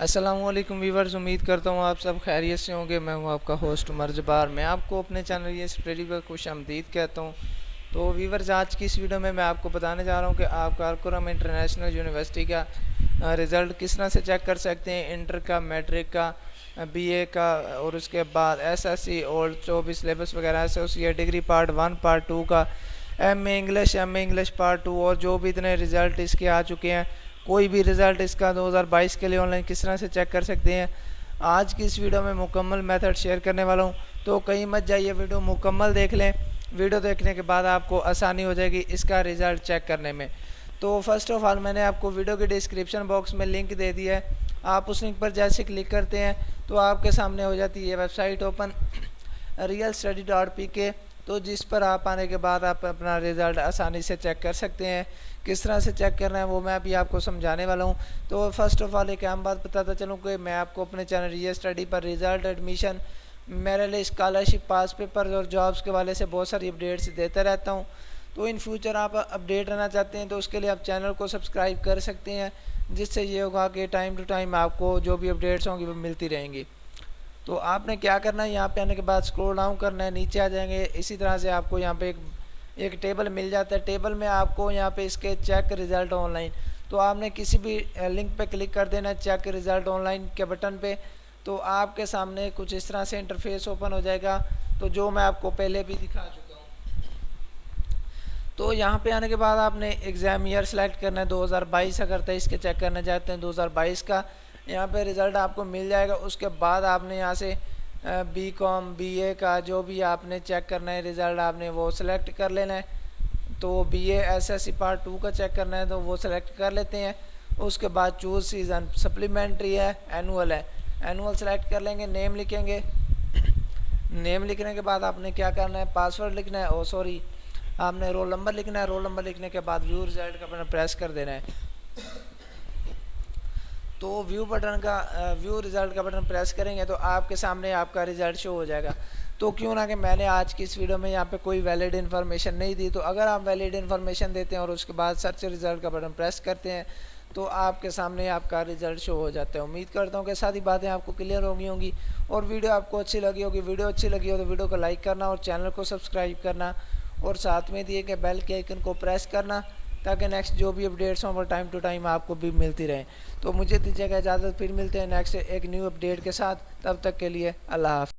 अस्सलामुअलैकुम वीवर्स, उम्मीद करता हूँ आप सब खैरियत से होंगे। मैं हूँ आपका होस्ट उमर जब्बार। मैं आपको अपने चैनल ये स्टडी पर खुशामदीद कहता हूँ। तो वीवर्स, आज की इस वीडियो में मैं आपको बताने जा रहा हूँ कि आप कारकुरम इंटरनेशनल यूनिवर्सिटी का रिज़ल्ट किस तरह से चेक कर सकते हैं। इंटर का, मैट्रिक का, बीए का और उसके बाद एसएससी और जो भी सिलेबस वगैरह एसोसिएट डिग्री पार्ट 1 पार्ट 2 का, एमए इंग्लिश पार्ट 2 और जो भी इतने रिज़ल्ट इसके आ चुके हैं, कोई भी रिज़ल्ट इसका 2022 के लिए ऑनलाइन किस तरह से चेक कर सकते हैं, आज की इस वीडियो में मुकम्मल मेथड शेयर करने वाला हूं। तो कहीं मत जाइए, वीडियो मुकम्मल देख लें। वीडियो देखने के बाद आपको आसानी हो जाएगी इसका रिज़ल्ट चेक करने में। तो फर्स्ट ऑफ ऑल मैंने आपको वीडियो के डिस्क्रिप्शन बॉक्स में लिंक दे दिया है। आप उस लिंक पर जैसे क्लिक करते हैं तो आपके सामने हो जाती है वेबसाइट ओपन, realstudy.pk। तो जिस पर आप आने के बाद आप अपना रिज़ल्ट आसानी से चेक कर सकते हैं। किस तरह से चेक करना है वो मैं अभी आपको समझाने वाला हूं। तो फर्स्ट ऑफ ऑल एक आम बात बताता चलूँ कि मैं आपको अपने चैनल रियल स्टडी पर रिज़ल्ट, एडमिशन, मेरे लिए स्कॉलरशिप, पास पेपर और जॉब्स के वाले से बहुत सारी अपडेट्स देता रहता हूँ। तो इन फ्यूचर आप अपडेट रहना चाहते हैं तो उसके लिए आप चैनल को सब्सक्राइब कर सकते हैं, जिससे ये होगा कि टाइम टू टाइम आपको जो भी अपडेट्स होंगी वो मिलती रहेंगी। तो आपने क्या करना है, यहाँ पे आने के बाद स्क्रॉल डाउन करना है, नीचे आ जाएंगे। इसी तरह से आपको यहाँ पे एक टेबल मिल जाता है। टेबल में आपको यहाँ पे इसके चेक रिज़ल्ट ऑनलाइन, तो आपने किसी भी लिंक पे क्लिक कर देना है चेक रिज़ल्ट ऑनलाइन के बटन पे। तो आपके सामने कुछ इस तरह से इंटरफेस ओपन हो जाएगा, तो जो मैं आपको पहले भी दिखा चुका हूँ। तो यहाँ पे आने के बाद आपने एग्ज़ाम ईयर सेलेक्ट करना है 2022, अगर 23 के चेक करना चाहते हैं 2022 का यहाँ पे रिज़ल्ट आपको मिल जाएगा। उसके बाद आपने यहाँ से बीकॉम, बीए का जो भी आपने चेक करना है रिज़ल्ट आपने वो सिलेक्ट कर लेना है। तो बीए एसएससी पार्ट 2 का चेक करना है तो वो सिलेक्ट कर लेते हैं। उसके बाद चूज़ सीज़न, सप्लीमेंट्री है, एनुअल है, एनुअल सेलेक्ट कर लेंगे। नेम लिखेंगे। नेम लिखने के बाद आपने क्या करना है, पासवर्ड लिखना है, सॉरी आपने रोल नंबर लिखना है। रोल नंबर लिखने के बाद व्यू रिज़ल्ट का बटन प्रेस कर देना है। तो व्यू रिज़ल्ट का बटन प्रेस करेंगे तो आपके सामने आपका रिज़ल्ट शो हो जाएगा। तो क्यों ना कि मैंने आज की इस वीडियो में यहाँ पे कोई वैलिड इन्फॉर्मेशन नहीं दी, तो अगर आप वैलिड इन्फॉर्मेशन देते हैं और उसके बाद सर्च रिज़ल्ट का बटन प्रेस करते हैं तो आपके सामने आपका रिज़ल्ट शो हो जाता है। उम्मीद करता हूँ कि सारी बातें आपको क्लियर हो गई होंगी और वीडियो आपको अच्छी लगी होगी। वीडियो अच्छी लगी हो तो वीडियो को लाइक करना और चैनल को सब्सक्राइब करना और साथ में दिए गए बेल के आइकन को प्रेस करना, ताकि नेक्स्ट जो भी अपडेट्स हों वो टाइम टू टाइम आपको भी मिलती रहें। तो मुझे दीजिएगा इजाज़त, फिर मिलते हैं नेक्स्ट एक न्यू अपडेट के साथ। तब तक के लिए अल्लाह हाफ़िज़।